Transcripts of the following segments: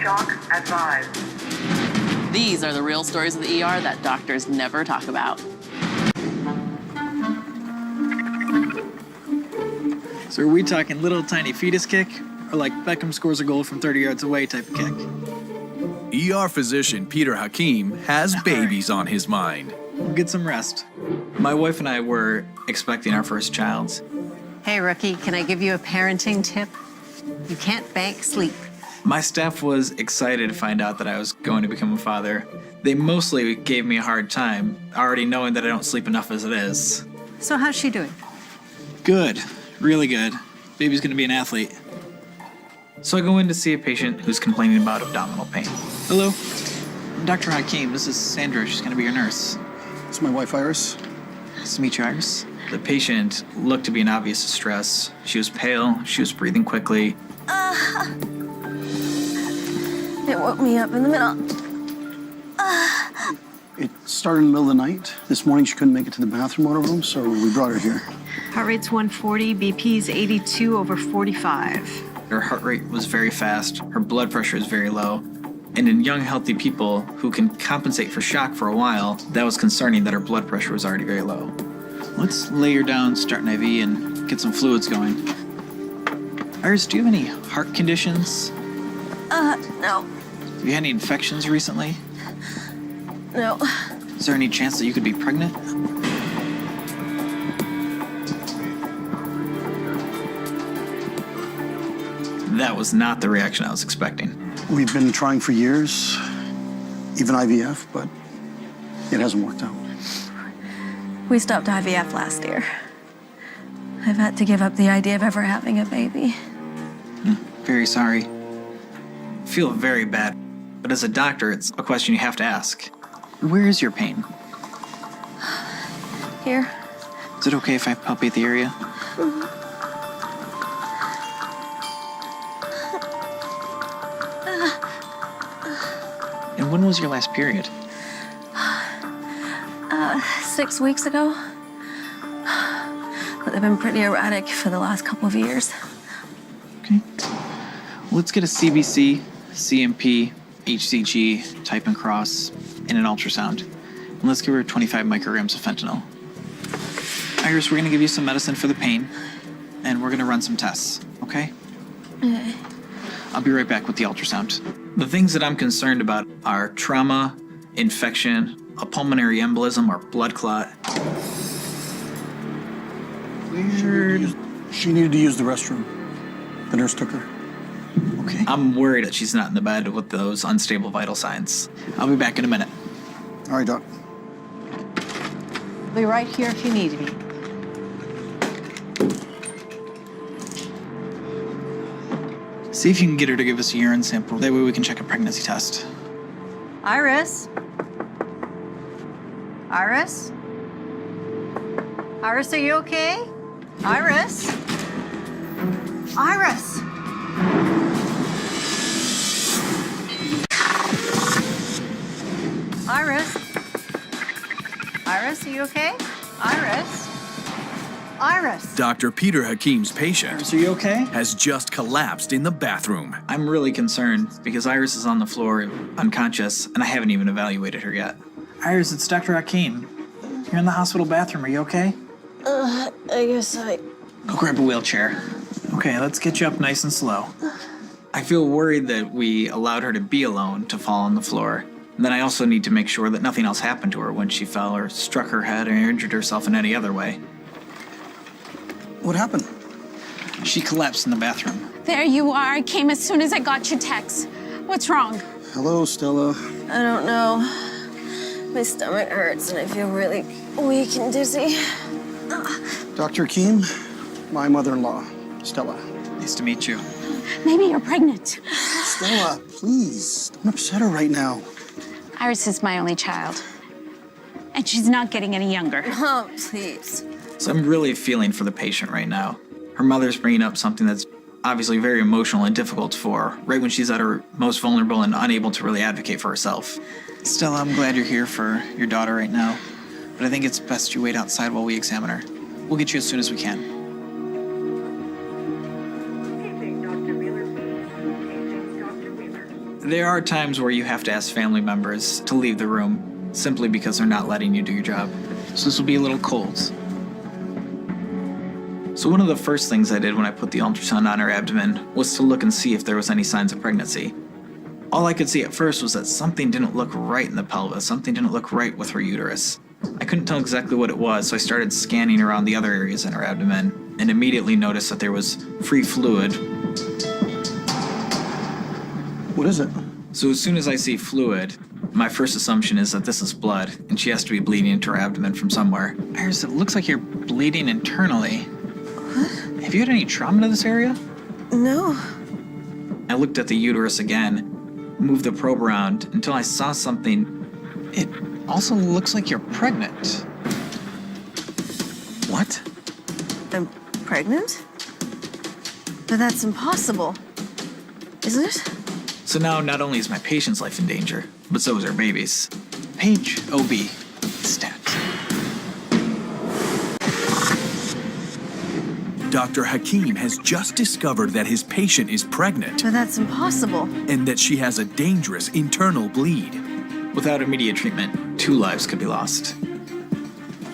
Shock advised. These are the real stories of the ER that doctors never talk about. So are we talking little tiny fetus kick, or like Beckham scores a goal from 30 yards away type of kick? ER physician Peter Hakim has babies on his mind. We'll get some rest. My wife and I were expecting our first child. Hey, rookie, can I give you a parenting tip? You can't bank sleep. My staff was excited to find out that I was going to become a father. They mostly gave me a hard time, already knowing that I don't sleep enough as it is. So how's she doing? Good, really good. Baby's gonna be an athlete. So I go in to see a patient who's complaining about abdominal pain. Hello, I'm Dr. Hakim. This is Sandra. She's gonna be your nurse. It's my wife, Iris. Nice to meet you, Iris. The patient looked to be in obvious distress. She was pale, she was breathing quickly. It woke me up in the middle. It started in the middle of the night. This morning she couldn't make it to the bathroom motor room, so we brought her here. Heart rate's 140, BP's 82/45. Her heart rate was very fast, her blood pressure is very low. And in young, healthy people who can compensate for shock for a while, that was concerning that her blood pressure was already very low. Let's lay her down, start an IV, and get some fluids going. Iris, do you have any heart conditions? No. Have you had any infections recently? No. Is there any chance that you could be pregnant? That was not the reaction I was expecting. We've been trying for years, even IVF, but it hasn't worked out. We stopped IVF last year. I've had to give up the idea of ever having a baby. Very sorry. I feel very bad, but as a doctor, it's a question you have to ask. Where is your pain? Here. Is it okay if I palpate the area? And when was your last period? 6 weeks ago. But they've been pretty erratic for the last couple of years. Okay. Let's get a CBC, CMP, HCG, type and cross, and an ultrasound. And let's give her 25 micrograms of fentanyl. Iris, we're gonna give you some medicine for the pain, and we're gonna run some tests, okay? Okay. I'll be right back with the ultrasound. The things that I'm concerned about are trauma, infection, a pulmonary embolism or blood clot. Weird. She needed to use the restroom. The nurse took her. Okay. I'm worried that she's not in the bed with those unstable vital signs. I'll be back in a minute. All right, Doc. I'll be right here if you need me. See if you can get her to give us a urine sample. That way we can check a pregnancy test. Iris? Iris? Iris, are you okay? Iris? Iris? Iris? Iris, are you okay? Iris? Iris? Dr. Peter Hakim's patient Iris, are you okay? has just collapsed in the bathroom. I'm really concerned because Iris is on the floor unconscious and I haven't even evaluated her yet. Iris, it's Dr. Hakim. You're in the hospital bathroom. Are you okay? I guess I... Go grab a wheelchair. Okay, let's get you up nice and slow. I feel worried that we allowed her to be alone to fall on the floor. And then I also need to make sure that nothing else happened to her when she fell or struck her head or injured herself in any other way. What happened? She collapsed in the bathroom. There you are. I came as soon as I got your text. What's wrong? Hello, Stella. I don't know. My stomach hurts and I feel really weak and dizzy. Dr. Hakim, my mother-in-law, Stella. Nice to meet you. Maybe you're pregnant. Stella, please, don't upset her right now. Iris is my only child. And she's not getting any younger. Oh, please. So I'm really feeling for the patient right now. Her mother's bringing up something that's obviously very emotional and difficult for her, right when she's at her most vulnerable and unable to really advocate for herself. Stella, I'm glad you're here for your daughter right now, but I think it's best you wait outside while we examine her. We'll get you as soon as we can. Paging Dr. Wheeler. Paging Dr. Wheeler. There are times where you have to ask family members to leave the room simply because they're not letting you do your job. So this will be a little cold. So one of the first things I did when I put the ultrasound on her abdomen was to look and see if there was any signs of pregnancy. All I could see at first was that something didn't look right in the pelvis, something didn't look right with her uterus. I couldn't tell exactly what it was, so I started scanning around the other areas in her abdomen and immediately noticed that there was free fluid. What is it? So as soon as I see fluid, my first assumption is that this is blood, and she has to be bleeding into her abdomen from somewhere. Iris, it looks like you're bleeding internally. What? Have you had any trauma to this area? No. I looked at the uterus again, moved the probe around until I saw something. It also looks like you're pregnant. What? I'm pregnant? But that's impossible. Isn't it? So now not only is my patient's life in danger, but so is her baby's. Page OB. Stat. Dr. Hakim has just discovered that his patient is pregnant But that's impossible. and that she has a dangerous internal bleed. Without immediate treatment, 2 lives could be lost.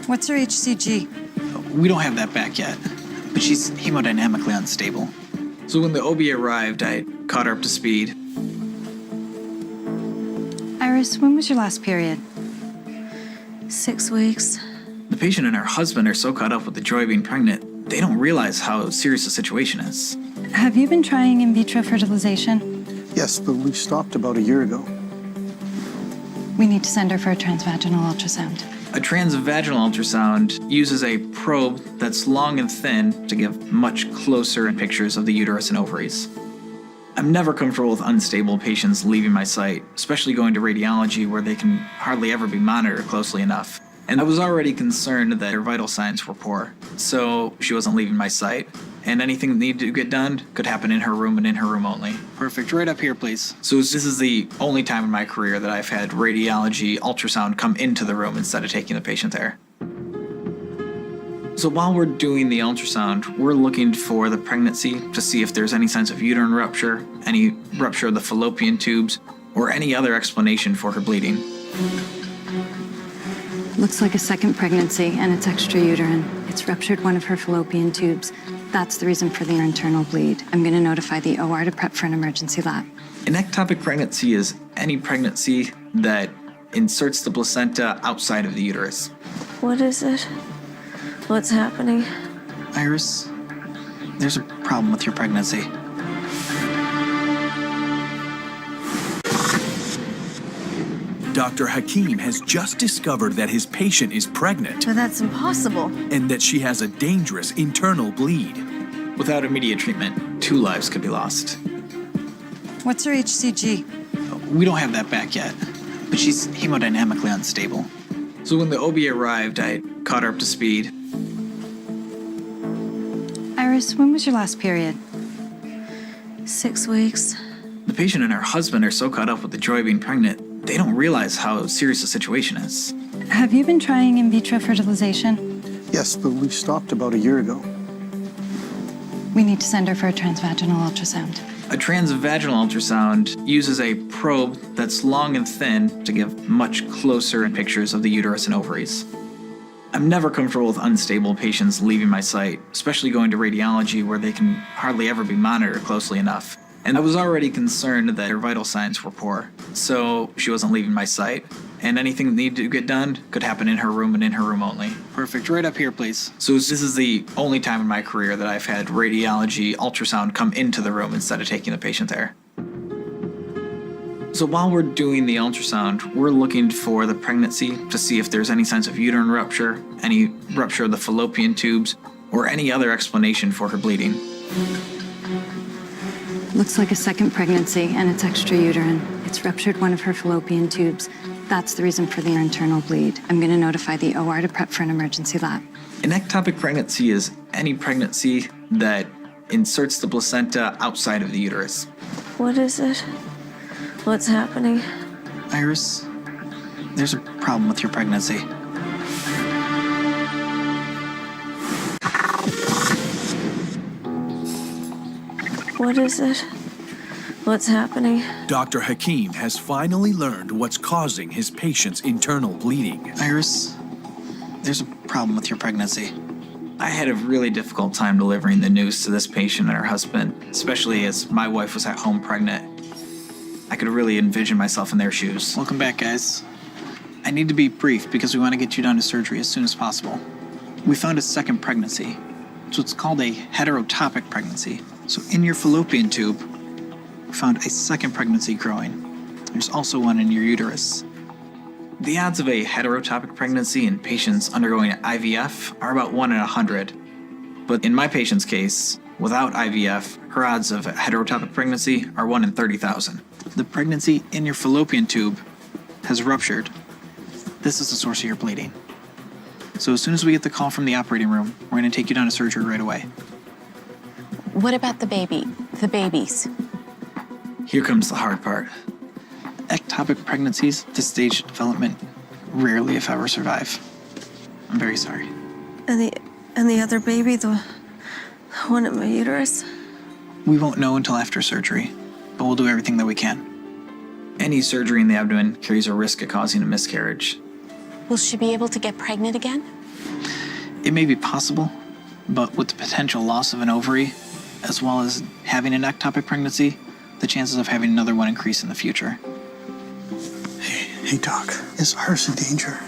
What's her HCG? We don't have that back yet, but she's hemodynamically unstable. So when the OB arrived, I caught her up to speed. Iris, when was your last period? 6 weeks. The patient and her husband are so caught up with the joy of being pregnant, they don't realize how serious the situation is. Have you been trying in vitro fertilization? Yes, but we stopped about a year ago. We need to send her for a transvaginal ultrasound. A transvaginal ultrasound uses a probe that's long and thin to give much closer pictures of the uterus and ovaries. I'm never comfortable with unstable patients leaving my site, especially going to radiology where they can hardly ever be monitored closely enough. And I was already concerned that her vital signs were poor, so she wasn't leaving my site. And anything that needed to get done could happen in her room and in her room only. Perfect. Right up here, please. So this is the only time in my career that I've had radiology ultrasound come into the room instead of taking the patient there. So while we're doing the ultrasound, we're looking for the pregnancy to see if there's any signs of uterine rupture, any rupture of the fallopian tubes, or any other explanation for her bleeding. Looks like a second pregnancy, and it's extrauterine. It's ruptured one of her fallopian tubes. That's the reason for the internal bleed. I'm going to notify the OR to prep for an emergency lab. An ectopic pregnancy is any pregnancy that inserts the placenta outside of the uterus. What is it? What's happening? Iris, there's a problem with your pregnancy. Dr. Hakim has just discovered that his patient is pregnant But that's impossible. and that she has a dangerous internal bleed. Without immediate treatment, 2 lives could be lost. What's her HCG? We don't have that back yet, but she's hemodynamically unstable. So when the OB arrived, I caught her up to speed. Iris, when was your last period? 6 weeks. The patient and her husband are so caught up with the joy of being pregnant, they don't realize how serious the situation is. Have you been trying in vitro fertilization? Yes, but we stopped about a year ago. We need to send her for a transvaginal ultrasound. A transvaginal ultrasound uses a probe that's long and thin to give much closer pictures of the uterus and ovaries. I'm never comfortable with unstable patients leaving my site, especially going to radiology where they can hardly ever be monitored closely enough. And I was already concerned that her vital signs were poor, so she wasn't leaving my site. And anything that needed to get done could happen in her room and in her room only. Perfect. Right up here, please. So this is the only time in my career that I've had radiology ultrasound come into the room instead of taking the patient there. So while we're doing the ultrasound, we're looking for the pregnancy to see if there's any signs of uterine rupture, any rupture of the fallopian tubes, or any other explanation for her bleeding. Looks like a second pregnancy, and it's extrauterine. It's ruptured one of her fallopian tubes. That's the reason for the internal bleed. I'm going to notify the OR to prep for an emergency lab. An ectopic pregnancy is any pregnancy that inserts the placenta outside of the uterus. What is it? What's happening? Iris, there's a problem with your pregnancy. What is it? What's happening? Dr. Hakim has finally learned what's causing his patient's internal bleeding. Iris, there's a problem with your pregnancy. I had a really difficult time delivering the news to this patient and her husband, especially as my wife was at home pregnant. I could really envision myself in their shoes. Welcome back, guys. I need to be brief because we want to get you down to surgery as soon as possible. We found a second pregnancy. It's what's called a heterotopic pregnancy. So in your fallopian tube, we found a second pregnancy growing. There's also one in your uterus. The odds of a heterotopic pregnancy in patients undergoing IVF are about 1 in 100. But in my patient's case, without IVF, her odds of a heterotopic pregnancy are 1 in 30,000. The pregnancy in your fallopian tube has ruptured. This is the source of your bleeding. So as soon as we get the call from the operating room, we're going to take you down to surgery right away. What about the babies? Here comes the hard part. Ectopic pregnancies, this stage of development, rarely if ever survive. I'm very sorry. And the other baby, the one in my uterus? We won't know until after surgery, but we'll do everything that we can. Any surgery in the abdomen carries a risk of causing a miscarriage. Will she be able to get pregnant again? It may be possible, but with the potential loss of an ovary, as well as having an ectopic pregnancy, the chances of having another one increase in the future. Hey, Doc, is Iris in danger?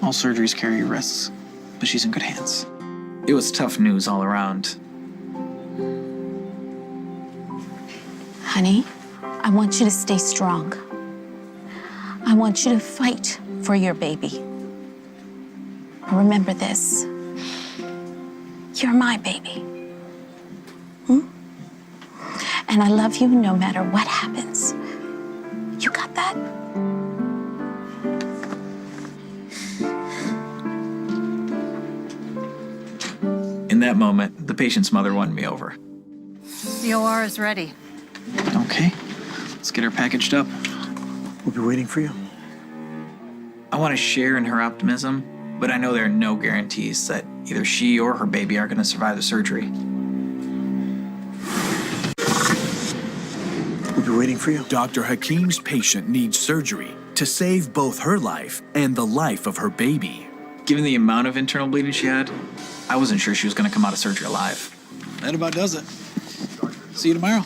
All surgeries carry risks, but she's in good hands. It was tough news all around. Honey, I want you to stay strong. I want you to fight for your baby. Remember this. You're my baby. And I love you no matter what happens. You got that? In that moment, the patient's mother won me over. The OR is ready. Okay, let's get her packaged up. We'll be waiting for you. I want to share in her optimism, but I know there are no guarantees that either she or her baby are going to survive the surgery. We'll be waiting for you. Dr. Hakim's patient needs surgery to save both her life and the life of her baby. Given the amount of internal bleeding she had, I wasn't sure she was going to come out of surgery alive. That about does it. See you tomorrow.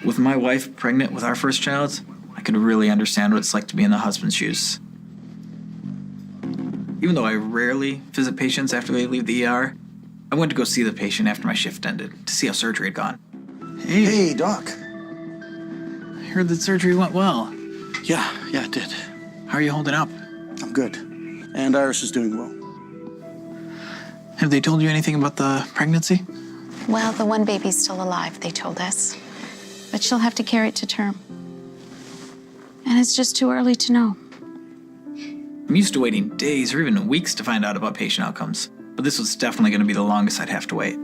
With my wife pregnant with our first child, I could really understand what it's like to be in the husband's shoes. Even though I rarely visit patients after they leave the ER, I went to go see the patient after my shift ended to see how surgery had gone. Hey, Doc. I heard that surgery went well. Yeah, it did. How are you holding up? I'm good. And Iris is doing well. Have they told you anything about the pregnancy? Well, the one baby's still alive, they told us. But she'll have to carry it to term. And it's just too early to know. I'm used to waiting days or even weeks to find out about patient outcomes, but this was definitely going to be the longest I'd have to wait.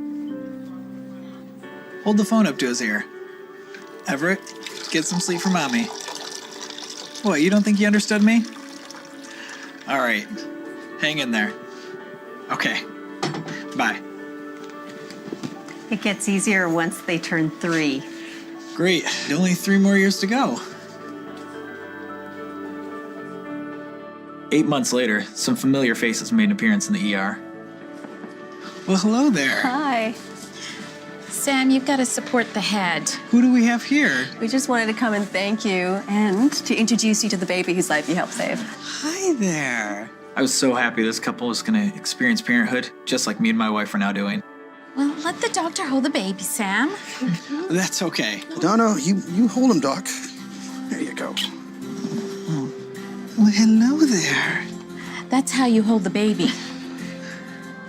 Hold the phone up to his ear. Everett, get some sleep for Mommy. What, you don't think you understood me? All right, hang in there. Okay, bye. It gets easier once they turn 3. Great, only 3 more years to go. 8 months later, some familiar faces made an appearance in the ER. Well, hello there. Hi. Sam, you've got to support the head. Who do we have here? We just wanted to come and thank you and to introduce you to the baby whose life you helped save. Hi there. I was so happy this couple was going to experience parenthood, just like me and my wife are now doing. Well, let the doctor hold the baby, Sam. That's okay. No, you hold him, Doc. There you go. Well, hello there. That's how you hold the baby.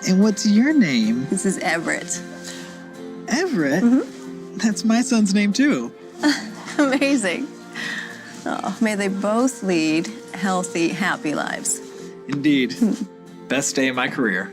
And what's your name? This is Everett. Everett? Mm-hmm. That's my son's name, too. Amazing. Oh, may they both lead healthy, happy lives. Indeed. Best day of my career.